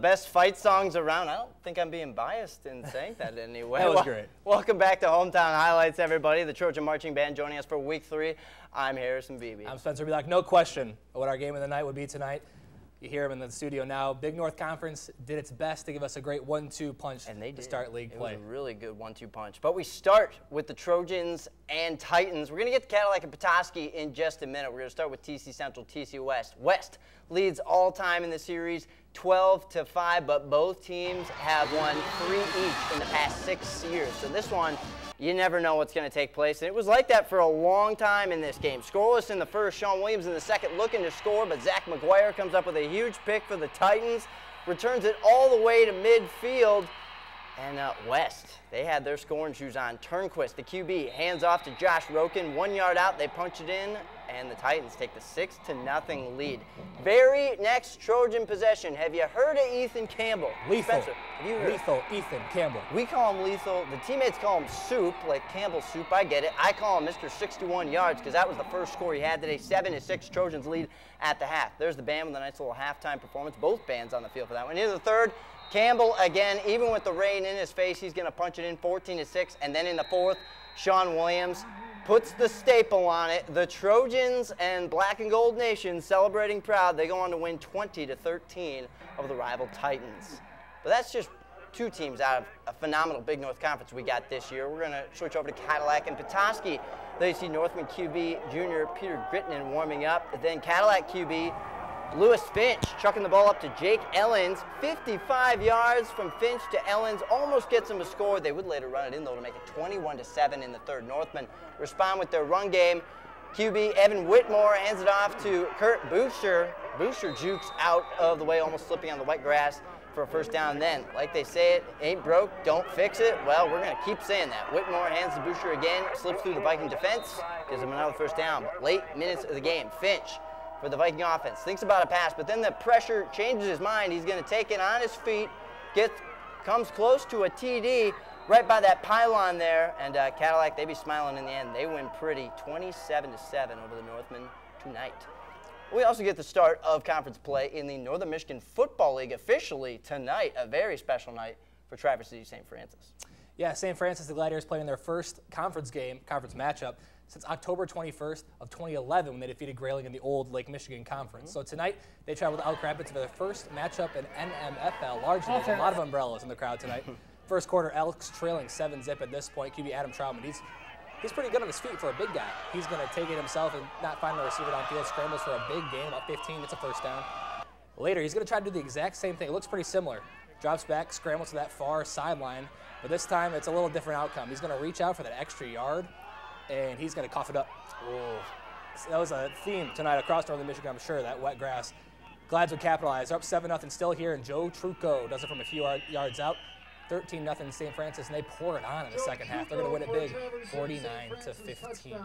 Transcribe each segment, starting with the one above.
the best fight songs around. I don't think I'm being biased in saying that in any way. That was great. Welcome back to Hometown Highlights, everybody. The Trojan Marching Band joining us for Week 3. I'm Harrison Beebe. I'm Spencer Beelock. No question what our game of the night would be tonight. You hear him in the studio now. Big North Conference did its best to give us a great 1-2 punch to start league play. It was a really good 1-2 punch. But we start with the Trojans and Titans. We're going to get to Cadillac and Petoskey in just a minute. We're going to start with TC Central, TC West. West leads all time in the series 12-5, but both teams have won 3 each in the past 6 years. So this one, you never know what's going to take place. And it was like that for a long time in this game. Scoreless in the first, Sean Williams in the second looking to score, but Zach McGuire comes up with a huge pick for the Titans, returns it all the way to midfield. And West, they had their scoring shoes on. Turnquist, the QB, hands off to Josh Roken. 1 yard out, they punch it in, and the Titans take the 6-0 lead. Very next Trojan possession. Have you heard of Ethan Campbell? Lethal. Spencer, have you heard? Lethal Ethan Campbell. We call him Lethal. The teammates call him Soup, like Campbell's Soup. I get it. I call him Mr. 61 yards because that was the first score he had today. 7-6 Trojans lead at the half. There's the band with a nice little halftime performance. Both bands on the field for that one. Into the third. Campbell, again, even with the rain in his face, he's going to punch it in 14-6. And then in the fourth, Sean Williams puts the staple on it. The Trojans and Black and Gold Nation celebrating proud. They go on to win 20-13 over the rival Titans. But that's just 2 teams out of a phenomenal Big North Conference we got this year. We're going to switch over to Cadillac and Petoskey. There you see Northman QB Jr. Peter Grittinen warming up. Then Cadillac QB Lewis Finch chucking the ball up to Jake Ellens. 55 yards from Finch to Ellens. Almost gets him a score. They would later run it in, though, to make it 21-7 in the third. Northmen respond with their run game. QB Evan Whitmore hands it off to Kurt Booster. Booster jukes out of the way, almost slipping on the wet grass for a first down. Then, like they say, it ain't broke, don't fix it. Well, we're going to keep saying that. Whitmore hands to Booster again, slips through the Viking defense, gives him another first down. But late minutes of the game, Finch for the Viking offense thinks about a pass, but then the pressure changes his mind. He's going to take it on his feet, comes close to a TD right by that pylon there, and Cadillac, they be smiling in the end. They win pretty, 27-7 over the Northmen tonight. We also get the start of conference play in the Northern Michigan Football League officially tonight, a very special night for Traverse City St. Francis. Yeah, St. Francis, the Gladiators playing their first conference matchup since October 21st of 2011 when they defeated Grayling in the old Lake Michigan Conference. So tonight, they travel to Elk Rapids for their first matchup in NMFL. Large division, a lot of umbrellas in the crowd tonight. First quarter, Elks trailing 7-zip at this point. QB Adam Troutman, he's pretty good on his feet for a big guy. He's going to take it himself and not find a receiver downfield. Scrambles for a big gain, about 15, it's a first down. Later, he's going to try to do the exact same thing. It looks pretty similar. Drops back, scrambles to that far sideline, but this time it's a little different outcome. He's going to reach out for that extra yard, and he's going to cough it up. That was a theme tonight across Northern Michigan, I'm sure, that wet grass. Glads would capitalize. They're up 7-0 still here, and Joe Trucco does it from a few yards out. 13-0 St. Francis, and they pour it on in the second half. They're going to win it big, 49-15.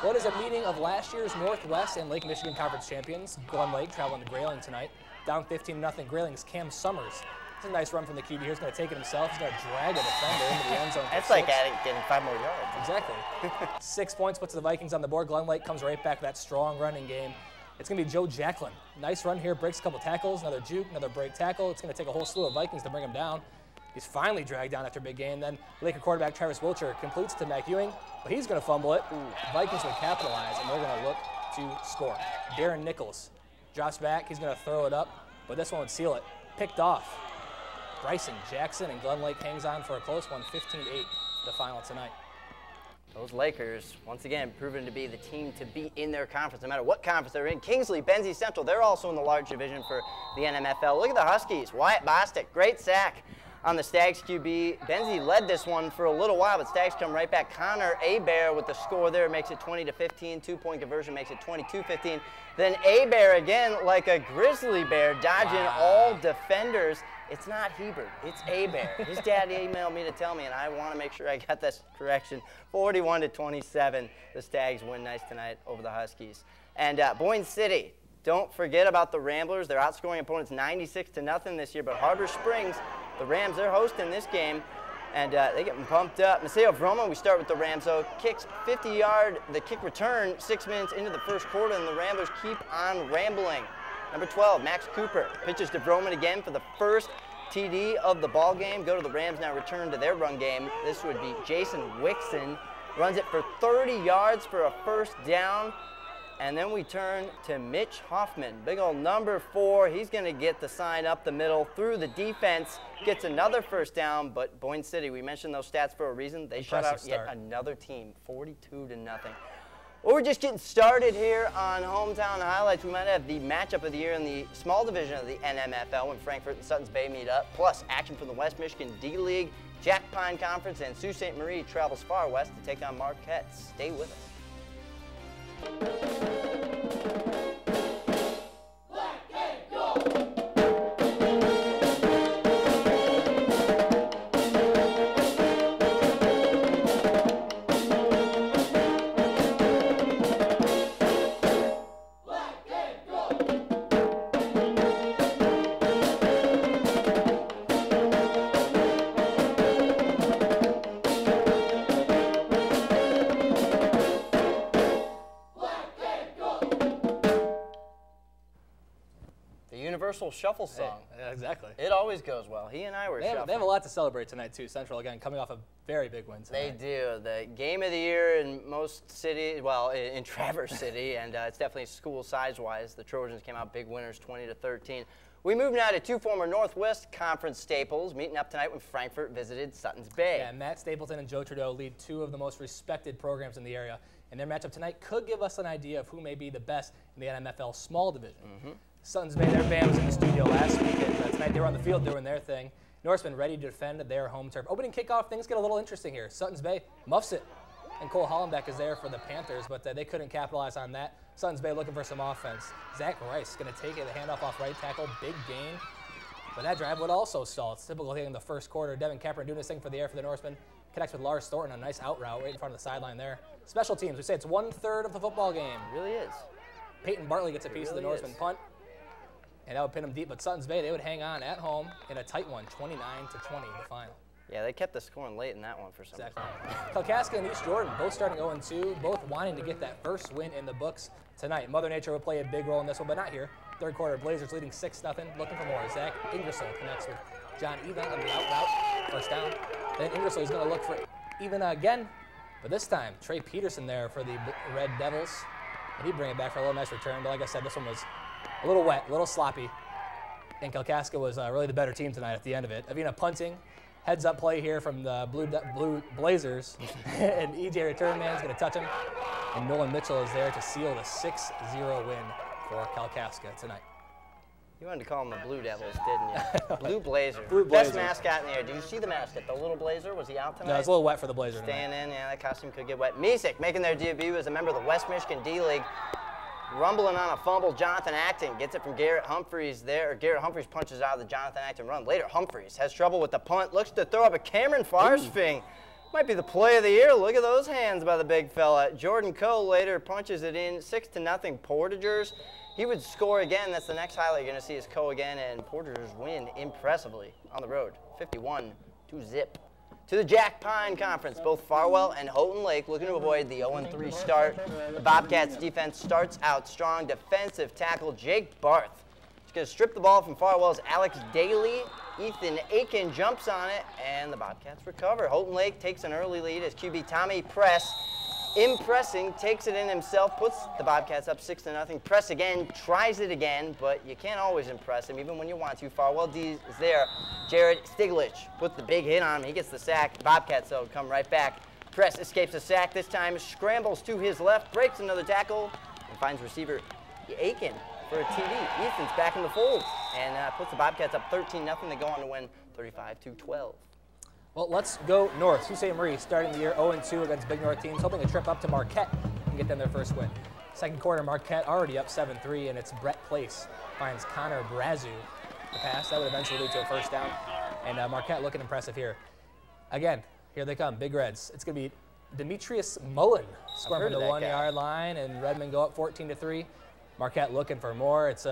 Well, it is a meeting of last year's Northwest and Lake Michigan Conference champions. Glen Lake traveling to Grayling tonight. Down 15-0 Grayling's Cam Summers. It's a nice run from the QB here. He's going to take it himself. He's going to drag a defender into the end zone. That's like getting 5 more yards. Exactly. 6 points puts the Vikings on the board. Glen Lake comes right back to that strong running game. It's going to be Joe Jacklin. Nice run here. Breaks a couple tackles. Another juke, another break tackle. It's going to take a whole slew of Vikings to bring him down. He's finally dragged down after a big gain. Then Laker quarterback Travis Wilcher completes to Mac Ewing, but he's going to fumble it. Vikings would capitalize, and they're going to look to score. Darren Nichols drops back. He's going to throw it up, but this one would seal it. Picked off. Bryson Jackson, and Glen Lake hangs on for a close one, 15-8, the final tonight. Those Lakers, once again, proven to be the team to beat in their conference, no matter what conference they're in. Kingsley, Benzie Central, they're also in the large division for the NMFL. Look at the Huskies. Wyatt Bostic, great sack on the Stags QB. Benzie led this one for a little while, but Stags come right back. Connor Abear with the score there makes it 20-15. 2-point conversion makes it 22-15. Then Abear again, like a grizzly bear, dodging all defenders. It's not Hebert, it's Abear. His dad emailed me to tell me, and I want to make sure I got this correction. 41-27, the Stags win nice tonight over the Huskies. And Boyne City, don't forget about the Ramblers. They're outscoring opponents 96-0 this year, but Harbor Springs, the Rams, they're hosting this game, and they get pumped up. Maceo Vroma, we start with the Rams, though, kicks 50-yard, the kick return 6 minutes into the first quarter, and the Ramblers keep on rambling. Number 12, Max Cooper pitches to Vroman again for the first TD of the ball game. Go to the Rams now, return to their run game. This would be Jason Wixon. Runs it for 30 yards for a first down. And then we turn to Mitch Hoffman, big old number 4. He's going to get the sign up the middle through the defense, gets another first down. But Boyne City, we mentioned those stats for a reason. They shut out yet another team, 42-0. Well, we're just getting started here on Hometown Highlights. We might have the matchup of the year in the small division of the NMFL when Frankfort and Suttons Bay meet up, plus action from the West Michigan D-League, Jack Pine Conference, and Sault Ste. Marie travels far west to take on Marquette. Stay with us. Shuffle song. Hey, yeah, exactly. It always goes well. He and I were shuffling. They have a lot to celebrate tonight, too. Central, again, coming off a very big win tonight. They do. The game of the year in most cities, well, in Traverse City, and it's definitely school size-wise. The Trojans came out big winners, 20-13. We move now to two former Northwest Conference staples, meeting up tonight when Frankfort visited Suttons Bay. Yeah, Matt Stapleton and Joe Trudeau lead two of the most respected programs in the area, and their matchup tonight could give us an idea of who may be the best in the NMFL small division. Suttons Bay, their band was in the studio last week, and tonight they were on the field doing their thing. Norsemen ready to defend their home turf. Opening kickoff, things get a little interesting here. Suttons Bay muffs it, and Cole Hollenbeck is there for the Panthers, but they couldn't capitalize on that. Suttons Bay looking for some offense. Zach Rice going to take it, the handoff off right tackle, big gain. But that drive would also stall. It's typical thing in the first quarter. Devin Kepper doing his thing for the air for the Norsemen. Connects with Lars Thornton, a nice out route right in front of the sideline there. Special teams, we say it's 1/3 of the football game. It really is. Peyton Bartley gets a piece of the Norseman punt. And that would pin them deep, but Suttons Bay, they would hang on at home in a tight one, 29-20, the final. Yeah, they kept the scoring late in that one for some reason. Kalkaska and East Jordan both starting 0-2, both wanting to get that first win in the books tonight. Mother Nature would play a big role in this one, but not here. Third quarter, Blazers leading 6-0, looking for more. Zach Ingersoll connects with John Even on the out route, first down. Then Ingersoll is going to look for Even again, but this time, Trey Peterson there for the Red Devils. And he'd bring it back for a little nice return, but like I said, this one was a little wet, a little sloppy, and Kalkaska was really the better team tonight at the end of it. Avina punting, heads-up play here from the Blue Blazers, and EJ return man's going to touch him, and Nolan Mitchell is there to seal the 6-0 win for Kalkaska tonight. You wanted to call them the Blue Devils, didn't you? Blue Blazers. Blue Blazers. Best mascot in the air. Did you see the mascot, the little Blazer? Was he out tonight? No, it's a little wet for the Blazer Staying tonight. in, yeah, that costume could get wet. Misek making their debut as a member of the West Michigan D-League. Rumbling on a fumble, Jonathan Acton gets it from Garrett Humphreys there. Garrett Humphreys punches out of the Jonathan Acton run. Later, Humphreys has trouble with the punt, looks to throw up a Cameron Farsfing. Might be the play of the year. Look at those hands by the big fella. Jordan Coe later punches it in, 6-0 Portagers. He would score again. That's the next highlight you're going to see is Coe again, and Portagers win impressively on the road, 51-0. To the Jack Pine Conference, both Farwell and Houghton Lake looking to avoid the 0-3 start. The Bobcats defense starts out strong. Defensive tackle Jake Barth. He's going to strip the ball from Farwell's Alex Daly. Ethan Aiken jumps on it, and the Bobcats recover. Houghton Lake takes an early lead as QB Tommy Press, impressing, takes it in himself, puts the Bobcats up 6-0. Press again, tries it again, but you can't always impress him, even when you want to. Farwell D is there. Jared Stiglich puts the big hit on him. He gets the sack. Bobcats, though, come right back. Press escapes a sack this time, scrambles to his left, breaks another tackle, and finds receiver Aiken for a TD. Ethan's back in the fold and puts the Bobcats up 13-0. They go on to win 35-12. Well, let's go north. Sault Ste. Marie starting the year 0-2 against Big North teams, hoping to trip up to Marquette and get them their first win. Second quarter, Marquette already up 7-3, and it's Brett Place finds Connor Brazu the pass. That would eventually lead to a first down, and Marquette looking impressive here. Again, here they come, Big Reds. It's going to be Demetrius Mullen scoring from the 1-yard line, and Redmond go up 14-3. Marquette looking for more. It's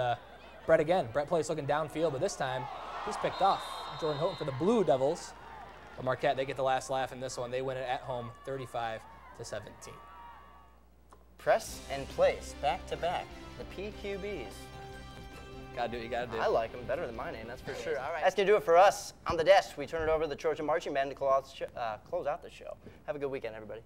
Brett again. Brett Place looking downfield, but this time he's picked off. Jordan Houghton for the Blue Devils. But Marquette, they get the last laugh in this one. They win it at home, 35-17. Press and Place, back to back. The PQBs. Gotta do what you gotta do. I like them better than my name, that's for sure. All right. That's going to do it for us on the desk. We turn it over to the Trojan Marching Band to close out the show. Have a good weekend, everybody.